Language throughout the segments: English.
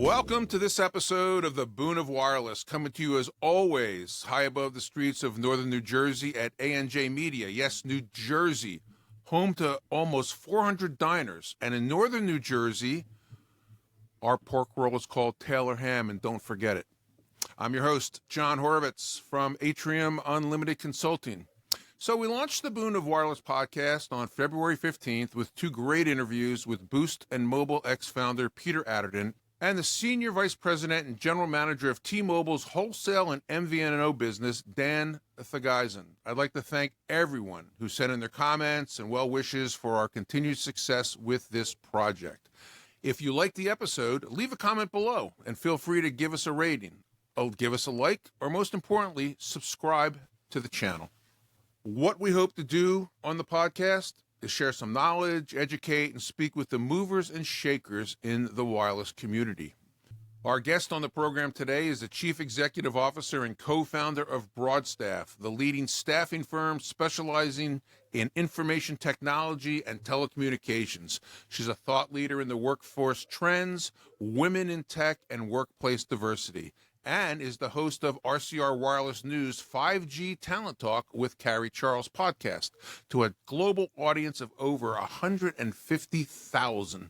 Welcome to this episode of the Boon of Wireless, coming to you as always, high above the streets of northern New Jersey at ANJ Media. Yes, New Jersey, home to almost 400 diners. And in northern New Jersey, our pork roll is called Taylor Ham, and don't forget it. I'm your host, John Horowitz from Atrium Unlimited Consulting. So we launched the Boon of Wireless podcast on February 15th with two great interviews with Boost and Mobile X founder Peter Atherton and the Senior Vice President and General Manager of T-Mobile's wholesale and MVNO business, Dan Thagaizen. I'd like to thank everyone who sent in their comments and well wishes for our continued success with this project. If you liked the episode, leave a comment below and feel free to give us a rating. Give us a like, or most importantly, subscribe to the channel. What we hope to do on the podcast is share some knowledge, educate, and speak with the movers and shakers in the wireless community. Our guest on the program today is the Chief Executive Officer and co-founder of BroadStaff, the leading staffing firm specializing in information technology and telecommunications. She's a thought leader in the workforce trends, women in tech, and workplace diversity, and is the host of RCR Wireless News 5G Talent Talk with Carrie Charles podcast to a global audience of over 150,000.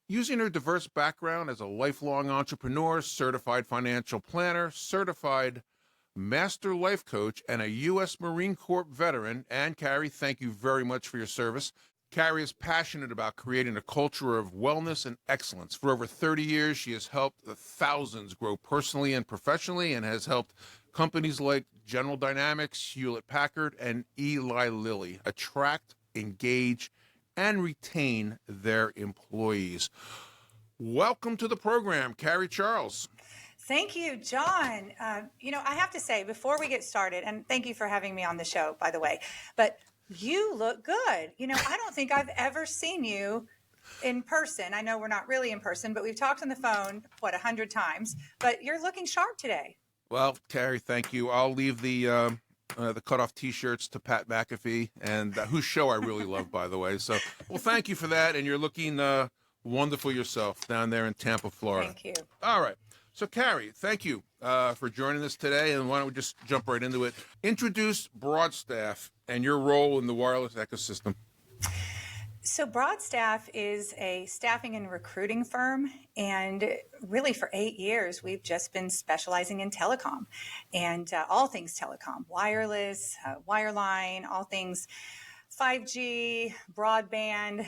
Using her diverse background as a lifelong entrepreneur, certified financial planner, certified master life coach, and a U.S. Marine Corps veteran, and Carrie, thank you very much for your service. Carrie is passionate about creating a culture of wellness and excellence. For over 30 years, she has helped thousands grow personally and professionally and has helped companies like General Dynamics, Hewlett-Packard, and Eli Lilly attract, engage, and retain their employees. Welcome to the program, Carrie Charles. Thank you, John. I have to say, before we get started, and thank you for having me on the show, by the way, but you look good. I don't think I've ever seen you in person. I know we're not really in person, but we've talked on the phone, 100 times, but you're looking sharp today. Well, Carrie, thank you. I'll leave the cutoff T-shirts to Pat McAfee, and whose show I really love, by the way. So, well, thank you for that, and you're looking wonderful yourself down there in Tampa, Florida. Thank you. All right. So, Carrie, thank you for joining us today, and why don't we just jump right into it. Introduce BroadStaff and your role in the wireless ecosystem. So BroadStaff is a staffing and recruiting firm, and really for 8 years, we've just been specializing in telecom and all things telecom, wireless, wireline, all things 5G, broadband.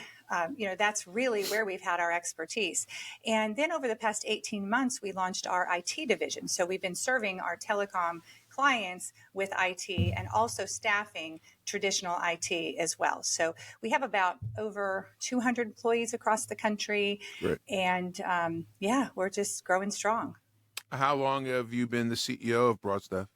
That's really where we've had our expertise. And then over the past 18 months, we launched our IT division. So we've been serving our telecom clients with IT and also staffing traditional IT as well. So we have about over 200 employees across the country. Great. And we're just growing strong. How long have you been the CEO of BroadStaff?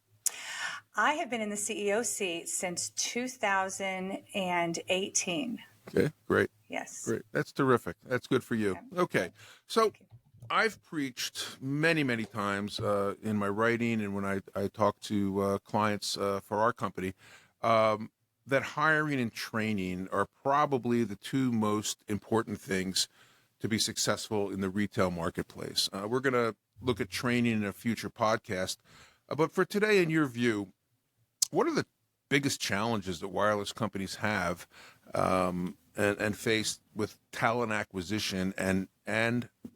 I have been in the CEO seat since 2018. Okay, great. Yes. Great. That's terrific. That's good for you. Okay. So I've preached many, many times in my writing and when I talk to clients for our company that hiring and training are probably the two most important things to be successful in the retail marketplace. We're going to look at training in a future podcast. But for today, in your view, what are the biggest challenges that wireless companies have and face with talent acquisition, and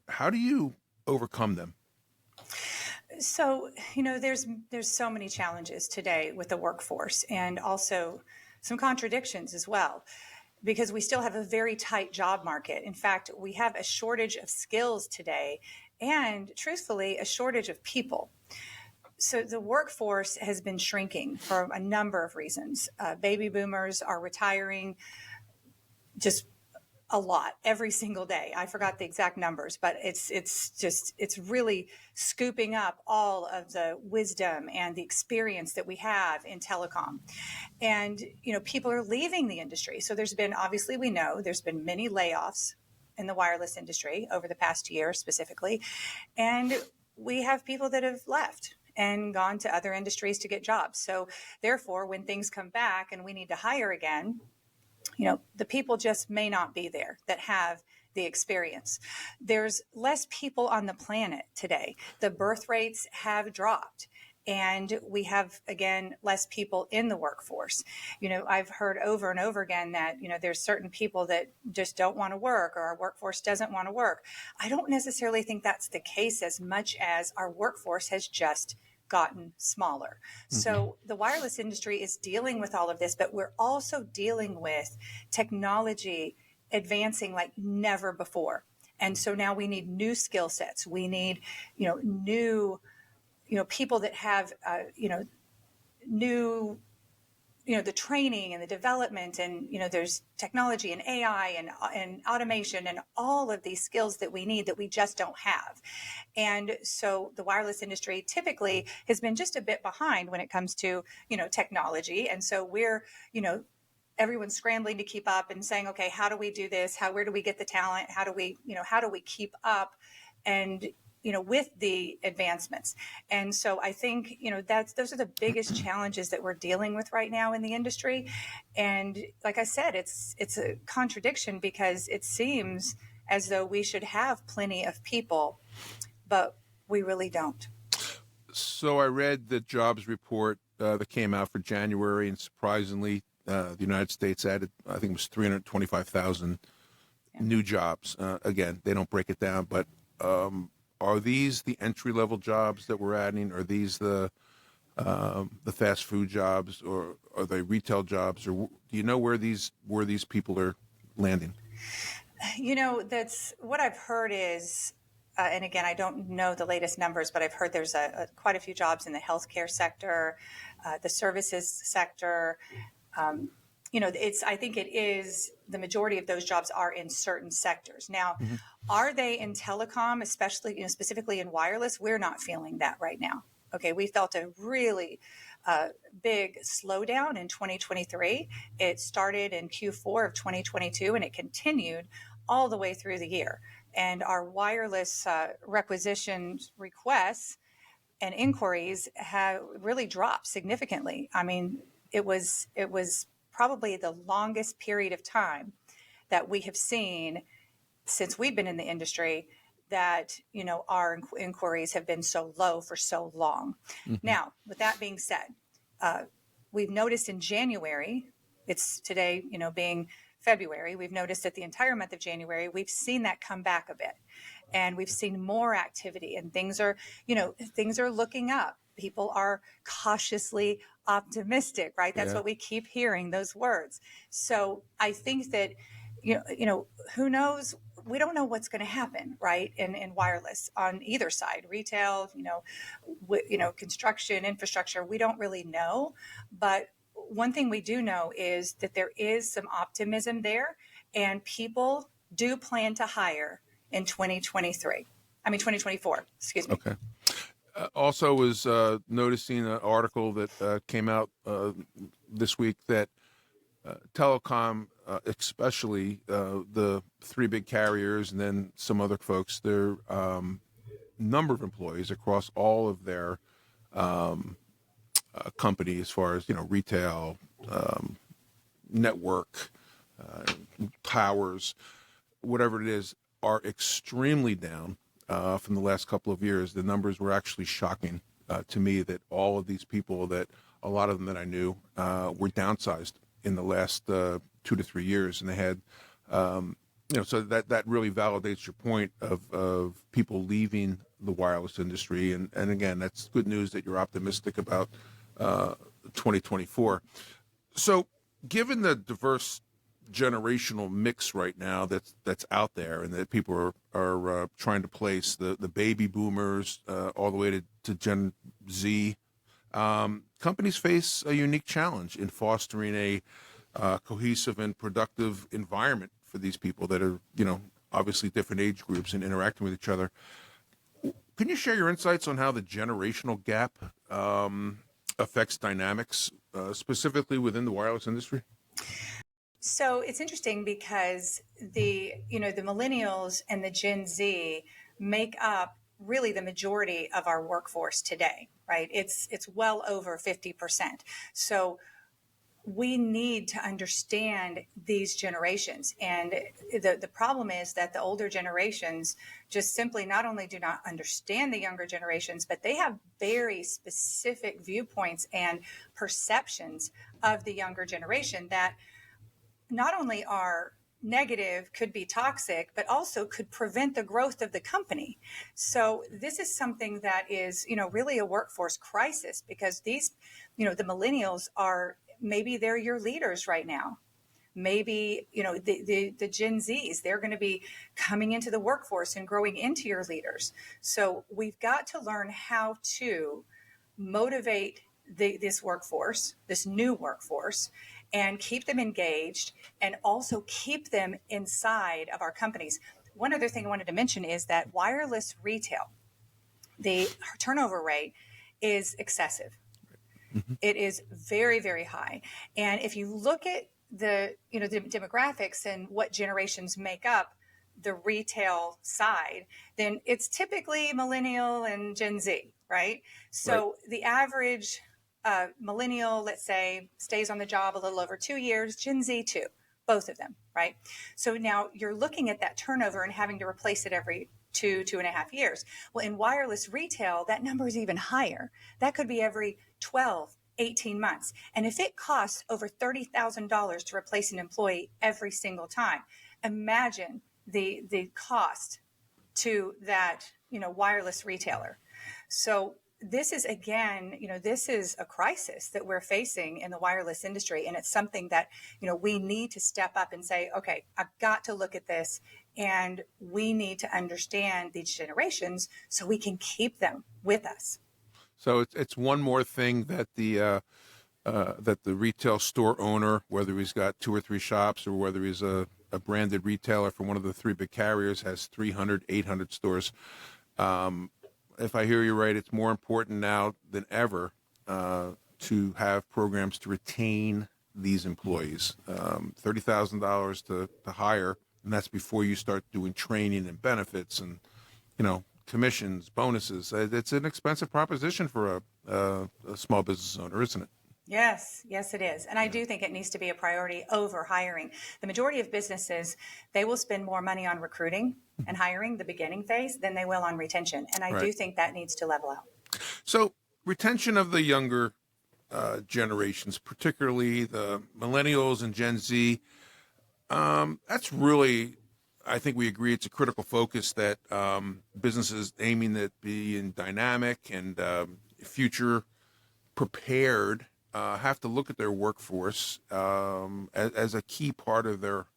how do you overcome them? So, there's so many challenges today with the workforce, and also some contradictions as well, because we still have a very tight job market. In fact, we have a shortage of skills today, and truthfully, a shortage of people. So the workforce has been shrinking for a number of reasons. Baby boomers are retiring just a lot every single day. I forgot the exact numbers, but it's really scooping up all of the wisdom and the experience that we have in telecom. And, people are leaving the industry. So there's been many layoffs in the wireless industry over the past year specifically. And we have people that have left and gone to other industries to get jobs. So therefore, when things come back and we need to hire again, the people just may not be there that have the experience. There's less people on the planet today. The birth rates have dropped. And we have, again, less people in the workforce. I've heard over and over again that, there's certain people that just don't want to work, or our workforce doesn't want to work. I don't necessarily think that's the case as much as our workforce has just gotten smaller. So the wireless industry is dealing with all of this, but we're also dealing with technology advancing like never before. And so now we need new skill sets. We need, new people that have, new, the training and the development, and, there's technology and AI and automation and all of these skills that we need that we just don't have. And so the wireless industry typically has been just a bit behind when it comes to, technology. And so we're, everyone's scrambling to keep up and saying, okay, how do we do this? Where do we get the talent? How do we keep up? And, with the advancements. And so I think, those are the biggest challenges that we're dealing with right now in the industry. And like I said, it's a contradiction, because it seems as though we should have plenty of people, but we really don't. So I read the jobs report that came out for January, and surprisingly, the United States added, I think it was 325,000 new jobs. Again, they don't break it down, but are these the entry-level jobs that we're adding? Are these the fast food jobs, or are they retail jobs? Or do you know where these people are landing? That's what I've heard is, and again, I don't know the latest numbers, but I've heard there's quite a few jobs in the healthcare sector, the services sector. I think it is, the majority of those jobs are in certain sectors. Now, are they in telecom, especially, specifically in wireless? We're not feeling that right now. Okay, we felt a really big slowdown in 2023. It started in Q4 of 2022, and it continued all the way through the year. And our wireless requisition requests and inquiries have really dropped significantly. I mean, it was probably the longest period of time that we have seen since we've been in the industry that, our inquiries have been so low for so long. Now, with that being said, we've noticed in January, it's today, being February, we've noticed that the entire month of January, we've seen that come back a bit, and we've seen more activity, and things are looking up. People are cautiously optimistic, right? That's what we keep hearing, those words. So I think that, who knows? We don't know what's going to happen, right? In wireless on either side, retail, construction, infrastructure, we don't really know. But one thing we do know is that there is some optimism there, and people do plan to hire in 2024, excuse me. Okay. Also was noticing an article that came out this week that telecom, especially the three big carriers and then some other folks, their number of employees across all of their company, as far as, retail, network, towers, whatever it is, are extremely down from the last couple of years. The numbers were actually shocking to me, that all of these people, that a lot of them that I knew, were downsized in the last 2 to 3 years, and they had, so that really validates your point of people leaving the wireless industry, and again, that's good news that you're optimistic about 2024. So, given the diverse generational mix right now that's out there, and that people are trying to place the baby boomers all the way to Gen Z, companies face a unique challenge in fostering a cohesive and productive environment for these people that are, obviously different age groups and interacting with each other. Can you share your insights on how the generational gap affects dynamics, specifically within the wireless industry? So it's interesting, because the millennials and the Gen Z make up really the majority of our workforce today, right? It's well over 50%. So we need to understand these generations. And the problem is that the older generations just simply not only do not understand the younger generations, but they have very specific viewpoints and perceptions of the younger generation that not only are negative, could be toxic, but also could prevent the growth of the company. So this is something that is, really a workforce crisis, because these, the millennials are, maybe they're your leaders right now. Maybe, the Gen Zs, they're going to be coming into the workforce and growing into your leaders. So we've got to learn how to motivate this workforce, this new workforce, and keep them engaged and also keep them inside of our companies. One other thing I wanted to mention is that wireless retail, the turnover rate is excessive. Mm-hmm. It is very, very high. And if you look at the demographics and what generations make up the retail side, then it's typically millennial and Gen Z, right? So the average millennial, let's say, stays on the job a little over 2 years, Gen Z too, both of them, right? So now you're looking at that turnover and having to replace it every 2.5 years. Well, in wireless retail, that number is even higher. That could be every 12, 18 months. And if it costs over $30,000 to replace an employee every single time, imagine the cost to that, wireless retailer. So this is, again, this is a crisis that we're facing in the wireless industry. And it's something that, we need to step up and say, okay, I've got to look at this, and we need to understand these generations so we can keep them with us. So it's one more thing that the retail store owner, whether he's got 2 or 3 shops or whether he's a branded retailer for one of the 3 big carriers, has 300, 800 stores. If I hear you right, it's more important now than ever to have programs to retain these employees. $30,000 to hire, and that's before you start doing training and benefits and, commissions, bonuses. It's an expensive proposition for a small business owner, isn't it? Yes, it is. And I do think it needs to be a priority over hiring. The majority of businesses, they will spend more money on recruiting and hiring, the beginning phase, than they will on retention. And I do think that needs to level out. So retention of the younger generations, particularly the millennials and Gen Z, that's really, I think we agree, it's a critical focus that businesses aiming at being dynamic and future prepared have to look at their workforce as a key part of their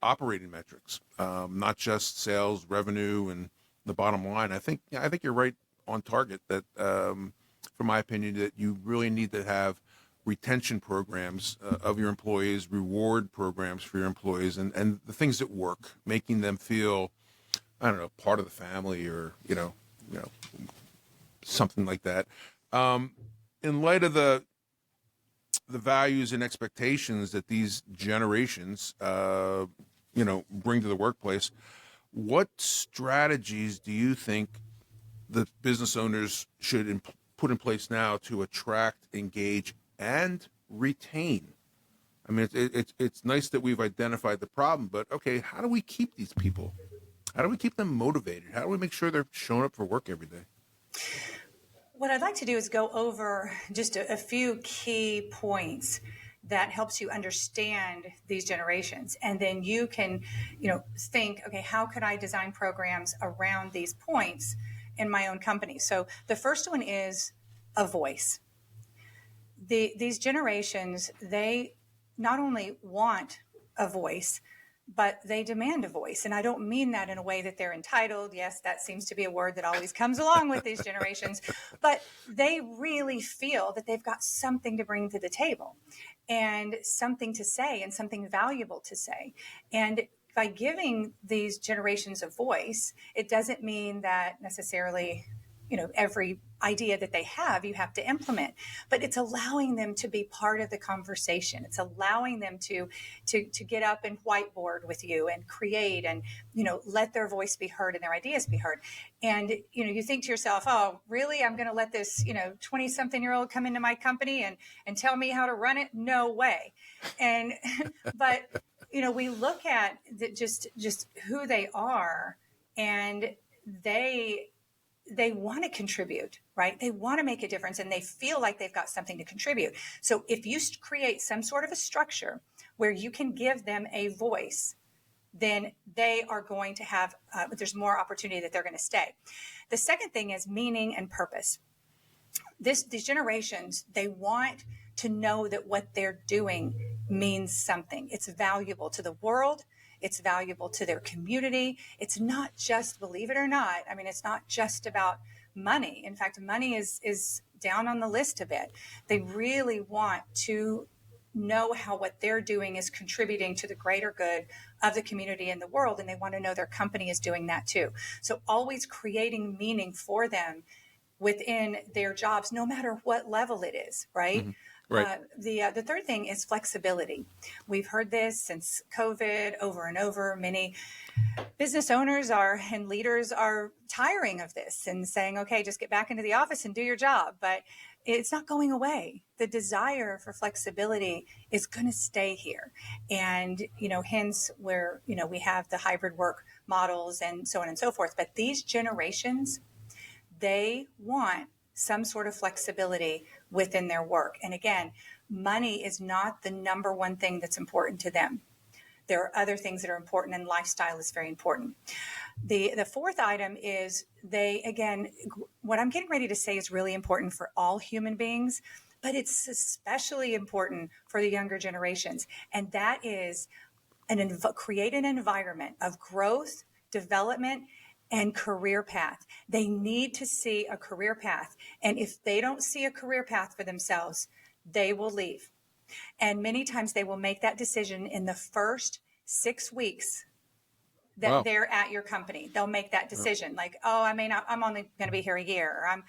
operating metrics, not just sales, revenue, and the bottom line. I think you're right on target that, from my opinion, that you really need to have retention programs of your employees, reward programs for your employees, and the things that work, making them feel, I don't know, part of the family, or something like that. In light of the values and expectations that these generations, bring to the workplace, what strategies do you think the business owners should put in place now to attract, engage, and retain? I mean, it's nice that we've identified the problem, but okay, how do we keep these people? How do we keep them motivated? How do we make sure they're showing up for work every day? What I'd like to do is go over just a few key points that helps you understand these generations. And then you can, think, okay, how could I design programs around these points in my own company? So the first one is a voice. These generations, they not only want a voice, but they demand a voice. And I don't mean that in a way that they're entitled. Yes, that seems to be a word that always comes along with these generations. But they really feel that they've got something to bring to the table and something to say and something valuable to say. And by giving these generations a voice, it doesn't mean that necessarily every idea that they have, you have to implement, but it's allowing them to be part of the conversation. It's allowing them to get up and whiteboard with you and create and, let their voice be heard and their ideas be heard. And, you think to yourself, oh, really? I'm going to let this, 20 something year old come into my company and tell me how to run it? No way. And, but, we look at just who they are, and they want to contribute, right? They want to make a difference, and they feel like they've got something to contribute. So if you create some sort of a structure where you can give them a voice, then they are going to have, there's more opportunity that they're going to stay. The second thing is meaning and purpose. These generations, they want to know that what they're doing means something. It's valuable to the world. It's valuable to their community. It's not just, believe it or not, it's not just about money. In fact, money is down on the list a bit. They really want to know how what they're doing is contributing to the greater good of the community and the world, and they want to know their company is doing that too. So always creating meaning for them within their jobs, no matter what level it is, right? Mm-hmm. Right. The third thing is flexibility. We've heard this since COVID over and over. Many business owners and leaders are tiring of this and saying, okay, just get back into the office and do your job. But it's not going away. The desire for flexibility is going to stay here. And, hence where, we have the hybrid work models and so on and so forth. But these generations, they want some sort of flexibility within their work. And again, money is not the number one thing that's important to them. There are other things that are important, and lifestyle is very important. The fourth item is what I'm getting ready to say is really important for all human beings, but it's especially important for the younger generations. And that is create an environment of growth, development, and career path. They need to see a career path. And if they don't see a career path for themselves, they will leave. And many times they will make that decision in the first 6 weeks that they're at your company. They'll make that decision like, oh, I'm only going to be here a year, or I'm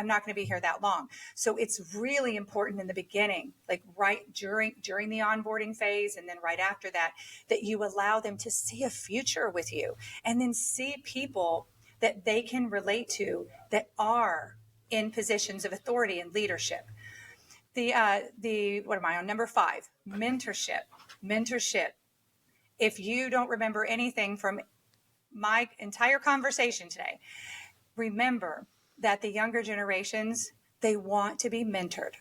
not going to be here that long. So it's really important in the beginning, like right during the onboarding phase, and then right after that you allow them to see a future with you, and then see people that they can relate to that are in positions of authority and leadership. What am I on? Number 5, mentorship. If you don't remember anything from my entire conversation today, remember that the younger generations, they want to be mentored.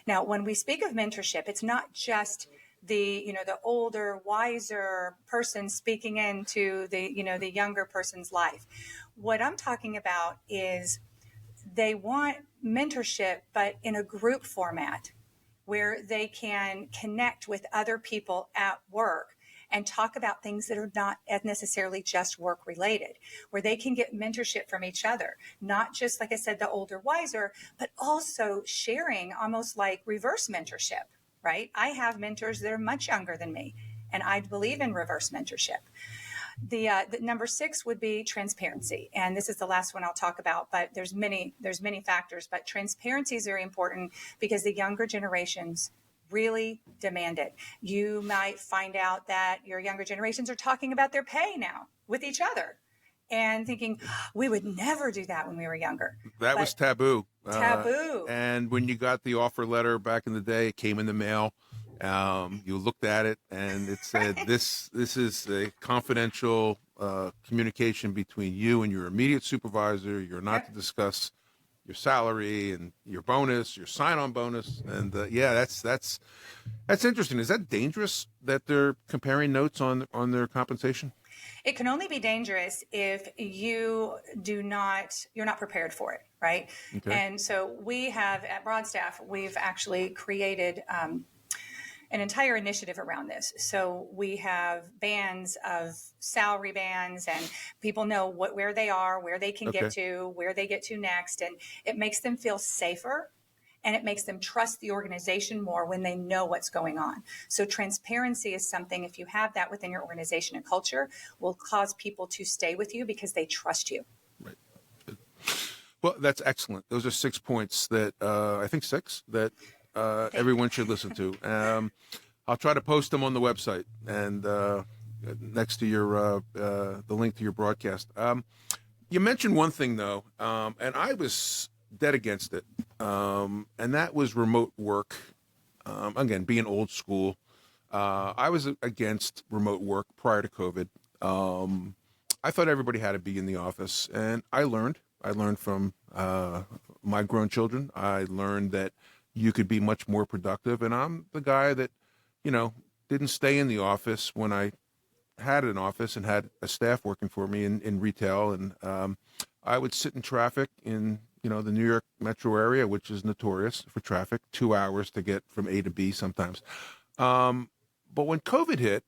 Now, when we speak of mentorship, it's not just the older, wiser person speaking into the younger person's life. What I'm talking about is they want mentorship, but in a group format where they can connect with other people at work and talk about things that are not necessarily just work related, where they can get mentorship from each other, not just, like I said, the older, wiser, but also sharing, almost like reverse mentorship, right? I have mentors that are much younger than me, and I believe in reverse mentorship. The number 6 would be transparency. And this is the last one I'll talk about, but there's many factors, but transparency is very important because the younger generations really demand it. You might find out that your younger generations are talking about their pay now with each other and thinking, we would never do that when we were younger. That was taboo. Taboo. And when you got the offer letter back in the day, it came in the mail. You looked at it and it said, this is a confidential communication between you and your immediate supervisor. You're not to discuss your salary and your bonus, your sign-on bonus. And that's interesting. Is that dangerous that they're comparing notes on their compensation? It can only be dangerous if you're not prepared for it, right? Okay. And so we have at BroadStaff, we've actually created an entire initiative around this. So we have bands of salary bands, and people know where they are, where they can get to, where they get to next. And it makes them feel safer, and it makes them trust the organization more when they know what's going on. So transparency is something, if you have that within your organization and culture, will cause people to stay with you because they trust you. Right. Well, that's excellent. Those are 6 points that I think six that everyone should listen to. I'll try to post them on the website and next to your the link to your broadcast. You mentioned one thing though, and I was dead against it, and that was remote work. Again, being old school, I was against remote work prior to COVID. I thought everybody had to be in the office, and I learned. I learned from my grown children. I learned that you could be much more productive, and I'm the guy that, didn't stay in the office when I had an office and had a staff working for me in retail, and I would sit in traffic in the New York metro area, which is notorious for traffic, 2 hours to get from A to B sometimes. But when COVID hit,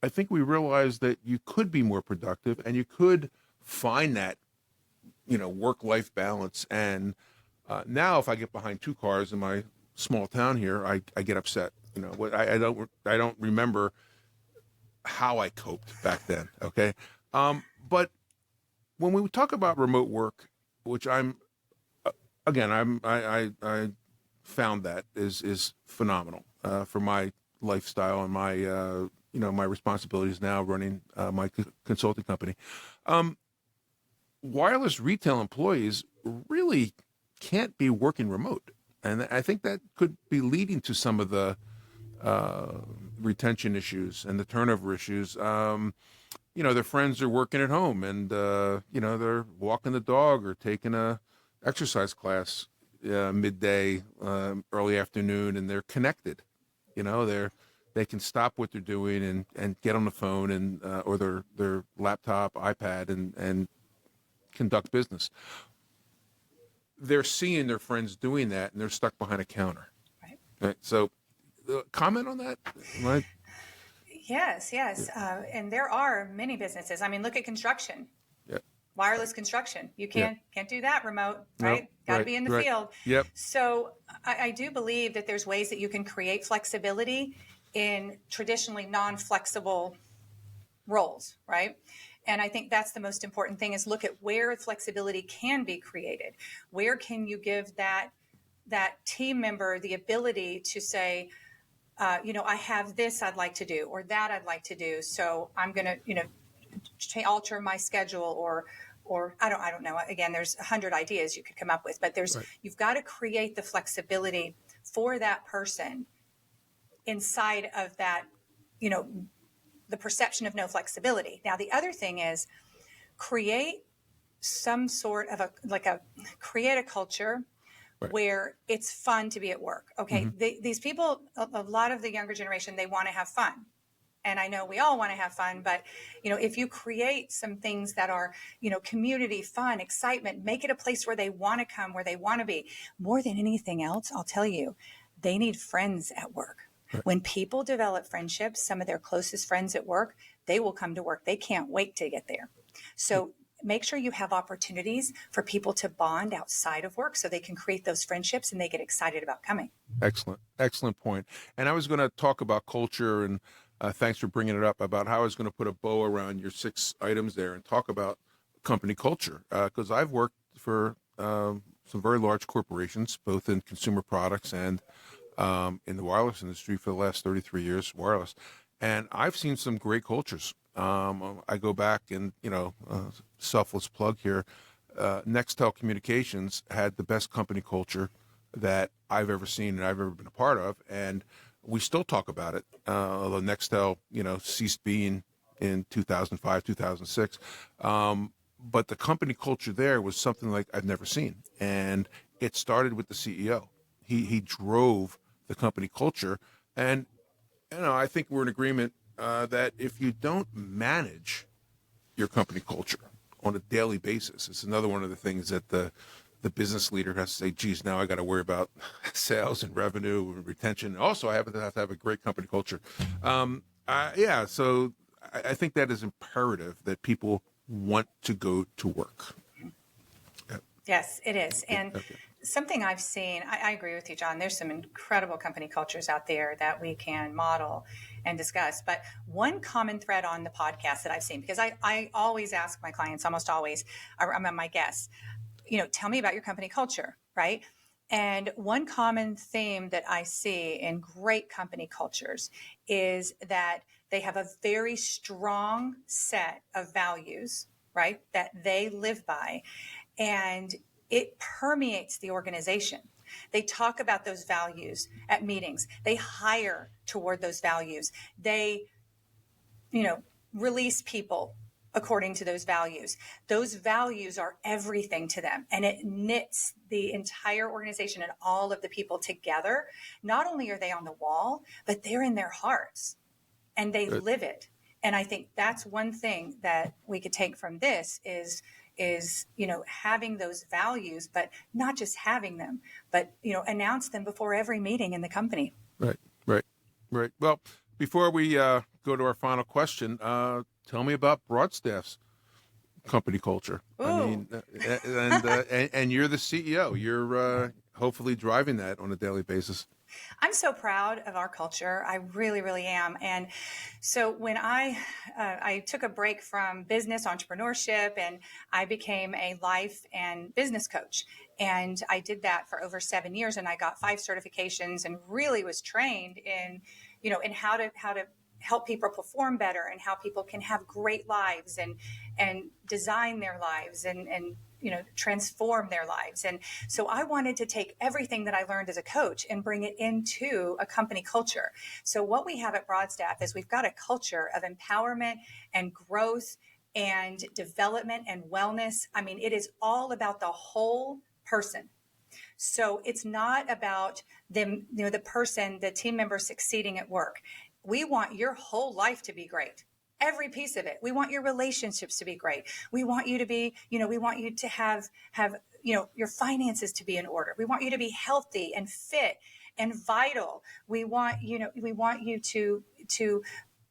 I think we realized that you could be more productive and you could find that, work-life balance. And now if I get behind two cars in my small town here, I get upset. I don't remember how I coped back then. Okay. But when we talk about remote work, which I found that is phenomenal for my lifestyle and my my responsibilities now running my consulting company. Wireless retail employees really can't be working remote, and I think that could be leading to some of the retention issues and the turnover issues. Their friends are working at home, and they're walking the dog or taking a exercise class midday, early afternoon, and they're connected. They can stop what they're doing and get on the phone and or their laptop, iPad, and conduct business. They're seeing their friends doing that, and they're stuck behind a counter. Right. So, comment on that? Right. Yes. And there are many businesses. I mean, look at construction. Yeah. Wireless construction. You can't do that remote, right? No, Got to be in the field. Yep. So I do believe that there's ways that you can create flexibility in traditionally non-flexible roles, right? And I think that's the most important thing is look at where flexibility can be created. Where can you give that team member the ability to say, I have this I'd like to do, or that I'd like to do. So I'm going to, alter my schedule or I don't know. Again, there's 100 ideas you could come up with, but you've got to create the flexibility for that person inside of that, the perception of no flexibility. Now, the other thing is create some sort of create a culture where it's fun to be at work. Okay. Mm-hmm. These people, a lot of the younger generation, they want to have fun. And I know we all want to have fun, but, if you create some things that are, community, fun, excitement, make it a place where they want to come, where they want to be. More than anything else, I'll tell you, they need friends at work. Right. When people develop friendships, some of their closest friends at work, they will come to work. They can't wait to get there. So make sure you have opportunities for people to bond outside of work so they can create those friendships and they get excited about coming. Excellent point. And I was going to talk about culture, and thanks for bringing it up, about how I was going to put a bow around your 6 items there and talk about company culture, because I've worked for some very large corporations, both in consumer products and in the wireless industry for the last 33 years, wireless. And I've seen some great cultures. I go back and, selfless plug here, Nextel Communications had the best company culture that I've ever seen and I've ever been a part of. And we still talk about it, although Nextel, ceased being in 2005, 2006. But the company culture there was something like I've never seen. And it started with the CEO. He drove the company culture. And, I think we're in agreement that if you don't manage your company culture on a daily basis, it's another one of the things that the business leader has to say, geez, now I got to worry about sales and revenue and retention. Also, I have to have a great company culture. So I think that is imperative that people want to go to work. Yeah. Yes, it is. And something I've seen, I agree with you, John. There's some incredible company cultures out there that we can model and discuss. But one common thread on the podcast that I've seen, because I always ask my clients, almost always, my guests, tell me about your company culture, right? And one common theme that I see in great company cultures is that they have a very strong set of values, right, that they live by, and it permeates the organization. They talk about those values at meetings. They hire toward those values. They, release people according to those values. Those values are everything to them, and it knits the entire organization and all of the people together. Not only are they on the wall, but they're in their hearts and they live it. And I think that's one thing that we could take from this is having those values, but not just having them, but announce them before every meeting in the company. Right. Well, before we go to our final question, tell me about BroadStaff's company culture. Ooh. I mean, and you're the CEO. You're hopefully driving that on a daily basis. I'm so proud of our culture. I really, really am. And so when I took a break from business entrepreneurship, and I became a life and business coach, and I did that for over 7 years, and I got 5 certifications, and really was trained in how to help people perform better, and how people can have great lives and design their lives and transform their lives. And so I wanted to take everything that I learned as a coach and bring it into a company culture. So what we have at BroadStaff is we've got a culture of empowerment and growth and development and wellness. I mean, it is all about the whole person. So it's not about them, the person, the team member succeeding at work. We want your whole life to be great. Every piece of it. We want your relationships to be great. We want you to be, we want you to have your finances to be in order. We want you to be healthy and fit and vital. We want you to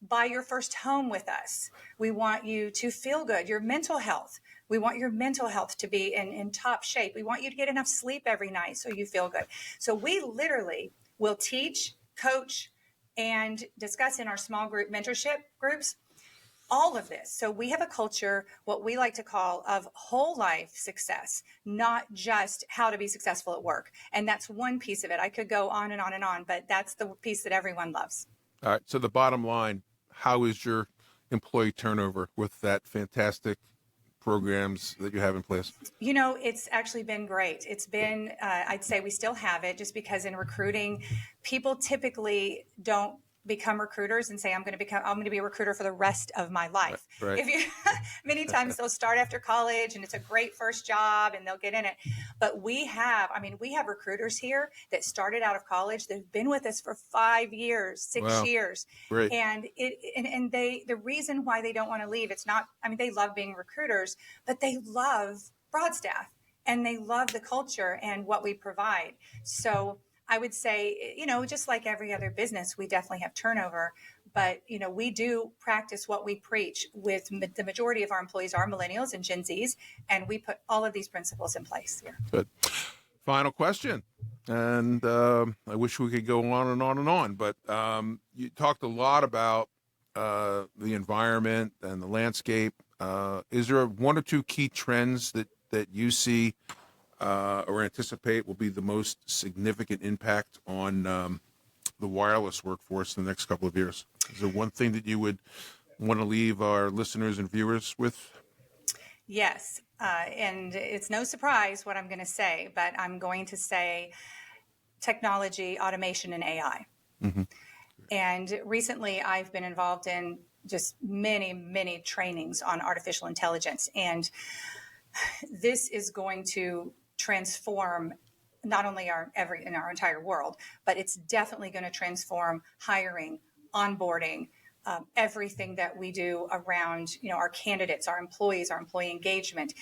buy your first home with us. We want you to feel good. Your mental health. We want your mental health to be in top shape. We want you to get enough sleep every night so you feel good. So we literally will teach, coach, and discuss in our small group mentorship groups all of this. So we have a culture, what we like to call, of whole life success, not just how to be successful at work. And that's one piece of it. I could go on and on and on, but that's the piece that everyone loves. All right. So the bottom line, how is your employee turnover with that fantastic programs that you have in place? It's actually been great. It's been, I'd say we still have it, just because in recruiting, people typically don't become recruiters and say, I'm going to be a recruiter for the rest of my life. Right. Many times they'll start after college and it's a great first job and they'll get in it. But we have recruiters here that started out of college. They've been with us for 5 years, 6 years. Great. And the reason why they don't want to leave, it's not, they love being recruiters, but they love BroadStaff and they love the culture and what we provide. So I would say, just like every other business, we definitely have turnover, but, we do practice what we preach. With the majority of our employees are millennials and Gen Zs, and we put all of these principles in place here. Good. Final question. And I wish we could go on and on and on, but you talked a lot about the environment and the landscape. Is there one or two key trends that you see or anticipate will be the most significant impact on the wireless workforce in the next couple of years? Is there one thing that you would want to leave our listeners and viewers with? Yes. And it's no surprise what I'm going to say, but I'm going to say technology, automation, and AI. Mm-hmm. And recently I've been involved in just many, many trainings on artificial intelligence. And this is going to transform not only in our entire world, but it's definitely going to transform hiring, onboarding, everything that we do around, our candidates, our employees, our employee engagement.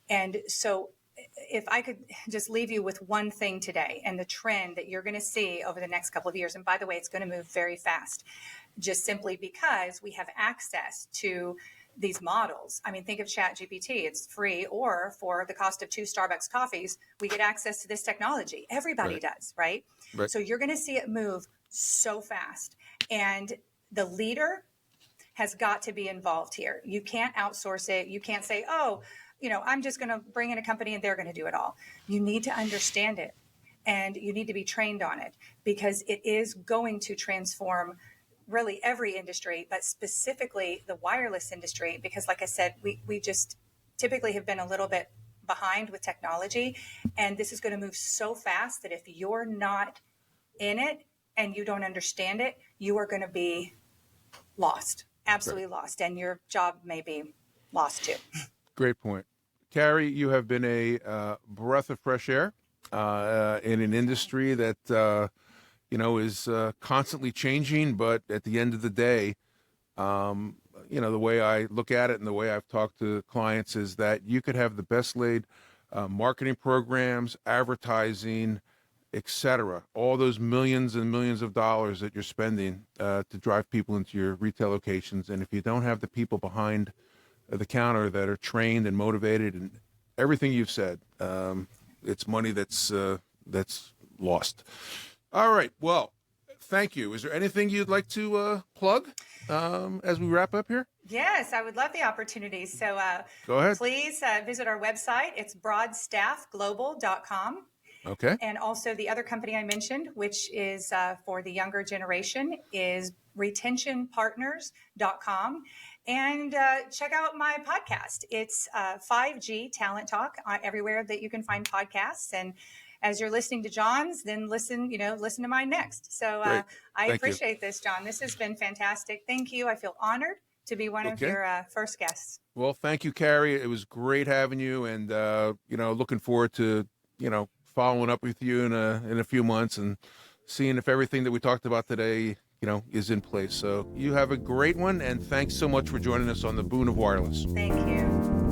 And so if I could just leave you with one thing today, and the trend that you're going to see over the next couple of years, and by the way, it's going to move very fast, just simply because we have access to these models. Think of ChatGPT. It's free, or for the cost of 2 Starbucks coffees, we get access to this technology. Everybody does, right? So you're going to see it move so fast. And the leader has got to be involved here. You can't outsource it. You can't say, I'm just going to bring in a company and they're going to do it all. You need to understand it and you need to be trained on it because it is going to transform really every industry, but specifically the wireless industry, because like I said, we just typically have been a little bit behind with technology. And this is going to move so fast that if you're not in it and you don't understand it, you are going to be lost, absolutely lost. And your job may be lost too. Great point. Carrie, you have been a breath of fresh air in an industry that, is constantly changing. But at the end of the day, the way I look at it and the way I've talked to clients is that you could have the best laid marketing programs, advertising, etc. All those millions and millions of dollars that you're spending to drive people into your retail locations. And if you don't have the people behind the counter that are trained and motivated and everything you've said, it's money that's lost. All right. Well, thank you. Is there anything you'd like to plug as we wrap up here? Yes, I would love the opportunity. So go ahead. Please visit our website. It's BroadStaffGlobal.com. Okay. And also the other company I mentioned, which is for the younger generation, is retentionpartners.com. And check out my podcast. It's 5G Talent Talk everywhere that you can find podcasts. And as you're listening to John's, then listen to mine next. So I appreciate this, John. This has been fantastic. Thank you. I feel honored to be one of your first guests. Well, thank you, Carrie. It was great having you, and looking forward to following up with you in a few months and seeing if everything that we talked about today is in place. So you have a great one, and thanks so much for joining us on the Boon of Wireless. Thank you.